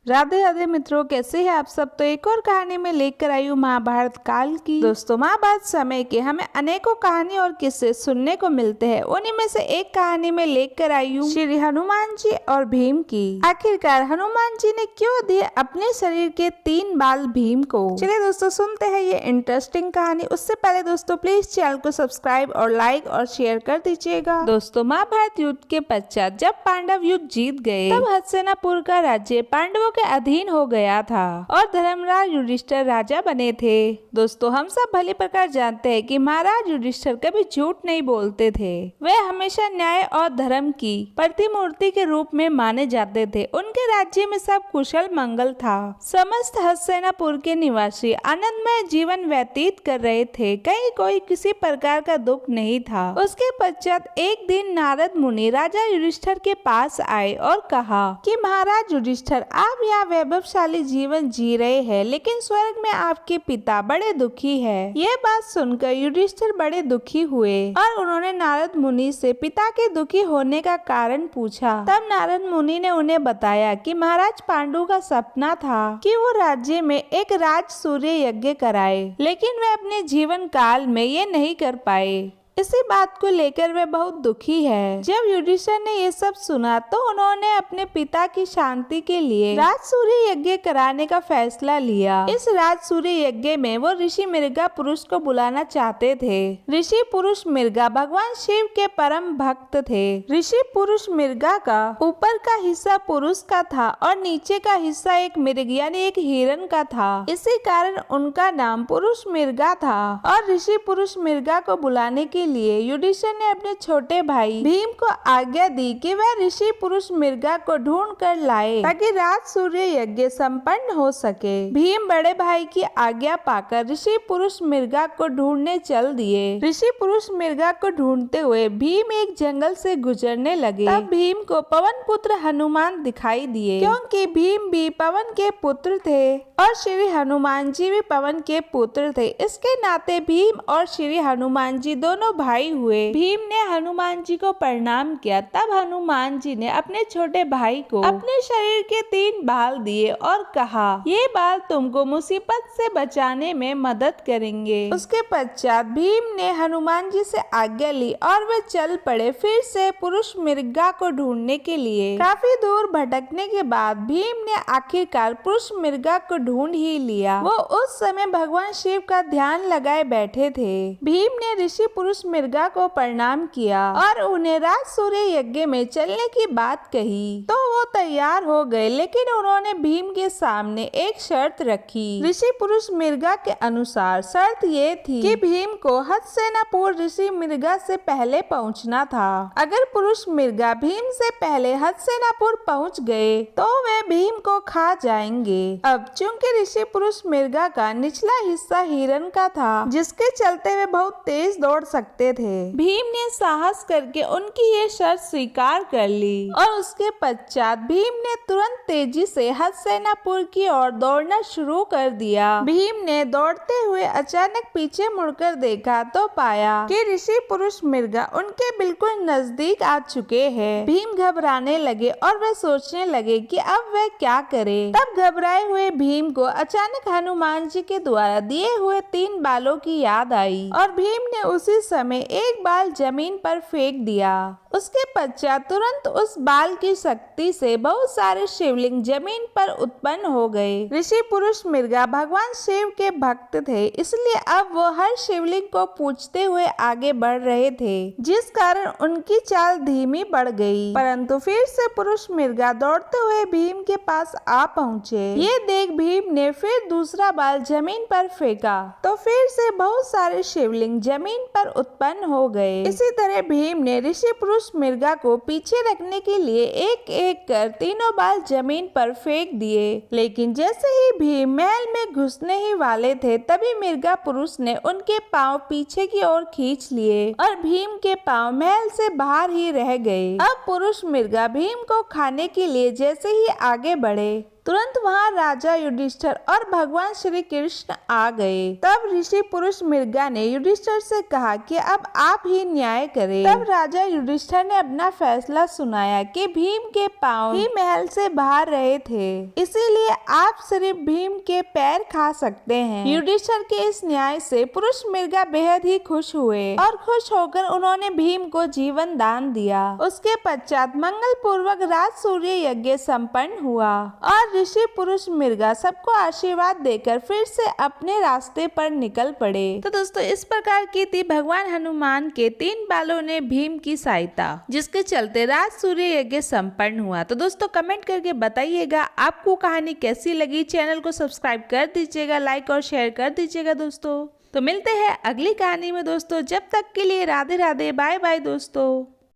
राधे राधे मित्रों, कैसे हैं आप सब। तो एक और कहानी में लेकर आई हूँ महाभारत काल की। दोस्तों, महाभारत समय के हमें अनेकों कहानी और किस्से सुनने को मिलते हैं। उन्हीं में से एक कहानी में लेकर आई हूँ श्री हनुमान जी और भीम की। आखिरकार हनुमान जी ने क्यों दिए अपने शरीर के 3 बाल भीम को। चलिए दोस्तों, सुनते हैं ये इंटरेस्टिंग कहानी। उससे पहले दोस्तों प्लीज चैनल को सब्सक्राइब और लाइक और शेयर कर दीजिएगा। दोस्तों, महाभारत युद्ध के पश्चात जब पांडव युद्ध जीत गए तब हस्तिनापुर का राज्य पांडवों के अधीन हो गया था और धर्मराज युधिष्ठिर राजा बने थे। दोस्तों, हम सब भली प्रकार जानते हैं कि महाराज युधिष्ठिर कभी झूठ नहीं बोलते थे। वे हमेशा न्याय और धर्म की प्रतिमूर्ति के रूप में माने जाते थे। उनके राज्य में सब कुशल मंगल था। समस्त हस्तिनापुर के निवासी आनंदमय जीवन व्यतीत कर रहे थे। कहीं कोई किसी प्रकार का दुख नहीं था। उसके पश्चात एक दिन नारद मुनि राजा युधिष्ठिर के पास आए और कहा कि महाराज युधिष्ठिर, आप यहाँ वैभवशाली जीवन जी रहे हैं, लेकिन स्वर्ग में आपके पिता बड़े दुखी हैं। यह बात सुनकर युधिष्ठिर बड़े दुखी हुए और उन्होंने नारद मुनि से पिता के दुखी होने का कारण पूछा। तब नारद मुनि ने उन्हें बताया कि महाराज पांडु का सपना था कि वो राज्य में एक राज सूर्य यज्ञ कराए, लेकिन वे अपने जीवन काल में ये नहीं कर पाए। इसी बात को लेकर वे बहुत दुखी है। जब युधिष्ठिर ने ये सब सुना तो उन्होंने अपने पिता की शांति के लिए राज सूर्य यज्ञ कराने का फैसला लिया। इस राज सूर्य यज्ञ में वो ऋषि मृगा पुरुष को बुलाना चाहते थे। ऋषि पुरुष मृगा भगवान शिव के परम भक्त थे। ऋषि पुरुष मृगा का ऊपर का हिस्सा पुरुष का था और नीचे का हिस्सा एक मृग यानी एक हिरण का था। इसी कारण उनका नाम पुरुष मृगा था। और ऋषि पुरुष मृगा को बुलाने के लिए युधिष्ठिर ने अपने छोटे भाई भीम को आज्ञा दी कि वह ऋषि पुरुष मृगा को ढूंढ कर लाए ताकि राज सूर्य यज्ञ संपन्न हो सके। भीम बड़े भाई की आज्ञा पाकर ऋषि पुरुष मृगा को ढूंढने चल दिए। ऋषि पुरुष मृगा को ढूंढते हुए भीम एक जंगल से गुजरने लगे। तब भीम को पवन पुत्र हनुमान दिखाई दिए, क्योंकि भीम भी पवन के पुत्र थे और श्री हनुमान जी भी पवन के पुत्र थे। इसके नाते भीम और श्री हनुमान जी दोनों भाई हुए। भीम ने हनुमान जी को प्रणाम किया। तब हनुमान जी ने अपने छोटे भाई को अपने शरीर के 3 बाल दिए और कहा, ये बाल तुमको मुसीबत से बचाने में मदद करेंगे। उसके पश्चात भीम ने हनुमान जी से आज्ञा ली और वे चल पड़े फिर से पुरुष मृगा को ढूंढने के लिए। काफी दूर भटकने के बाद भीम ने आखिरकार पुरुष मृगा को ढूंढ ही लिया। वो उस समय भगवान शिव का ध्यान लगाए बैठे थे। भीम ने ऋषि पुरुष मृगा को प्रणाम किया और उन्हें राज सूर्य यज्ञ में चलने की बात कही तो वो तैयार हो गए, लेकिन उन्होंने भीम के सामने एक शर्त रखी। ऋषि पुरुष मृगा के अनुसार शर्त ये थी कि भीम को हस्तिनापुर ऋषि मृगा से पहले पहुंचना था। अगर पुरुष मृगा भीम से पहले हस्तिनापुर पहुंच गए तो वे भीम को खा जाएंगे। अब चूंकि ऋषि पुरुष मृगा का निचला हिस्सा हिरण का था, जिसके चलते वे बहुत तेज दौड़ सकते थे। भीम ने साहस करके उनकी ये शर्त स्वीकार कर ली और उसके पश्चात भीम ने तुरंत तेजी से हस्तिनापुर की ओर दौड़ना शुरू कर दिया। भीम ने दौड़ते हुए अचानक पीछे मुड़कर देखा तो पाया कि ऋषि पुरुष मृगा उनके बिल्कुल नजदीक आ चुके हैं। भीम घबराने लगे और वे सोचने लगे कि अब वे क्या करें। तब घबराए हुए भीम को अचानक हनुमान जी के द्वारा दिए हुए 3 बालों की याद आई और भीम ने उसी समय एक बाल जमीन पर फेंक दिया। उसके पश्चात तुरंत उस बाल की शक्ति से बहुत सारे शिवलिंग जमीन पर उत्पन्न हो गए। ऋषि पुरुष मृगा भगवान शिव के भक्त थे, इसलिए अब वो हर शिवलिंग को पूजते हुए आगे बढ़ रहे थे, जिस कारण उनकी चाल धीमी बढ़ गई। परंतु फिर से पुरुष मृगा दौड़ते हुए भीम के पास आ पहुँचे। ये देख भीम ने फिर दूसरा बाल जमीन पर फेंका तो फिर से बहुत सारे शिवलिंग जमीन पर उत्पन्न हो गए। इसी तरह भीम ने ऋषि पुरुष मृगा को पीछे रखने के लिए एक एक कर 3 बाल जमीन पर फेंक दिए। लेकिन जैसे ही भीम महल में घुसने ही वाले थे, तभी मृगा पुरुष ने उनके पांव पीछे की ओर खींच लिए और भीम के पांव महल से बाहर ही रह गए। अब पुरुष मृगा भीम को खाने के लिए जैसे ही आगे बढ़े तुरंत वहाँ राजा युधिष्ठिर और भगवान श्री कृष्ण आ गए। तब ऋषि पुरुष मृगा ने युधिष्ठिर से कहा कि अब आप ही न्याय करें। तब राजा युधिष्ठिर ने अपना फैसला सुनाया कि भीम के पांव ही महल से बाहर रहे थे, इसीलिए आप सिर्फ भीम के पैर खा सकते हैं। युधिष्ठिर के इस न्याय से पुरुष मृगा बेहद ही खुश हुए और खुश होकर उन्होंने भीम को जीवन दान दिया। उसके पश्चात मंगल पूर्वक राज सूर्य यज्ञ संपन्न हुआ और ऋषि पुरुष मृगा सबको आशीर्वाद देकर फिर से अपने रास्ते पर निकल पड़े। तो दोस्तों इस प्रकार की थी भगवान हनुमान के 3 बालों ने भीम की सहायता, जिसके चलते राज सूर्य यज्ञ संपन्न हुआ। तो दोस्तों कमेंट करके बताइएगा आपको कहानी कैसी लगी। चैनल को सब्सक्राइब कर दीजिएगा, लाइक और शेयर कर दीजिएगा दोस्तों। तो मिलते हैं अगली कहानी में दोस्तों, जब तक के लिए राधे राधे, बाय बाय दोस्तों।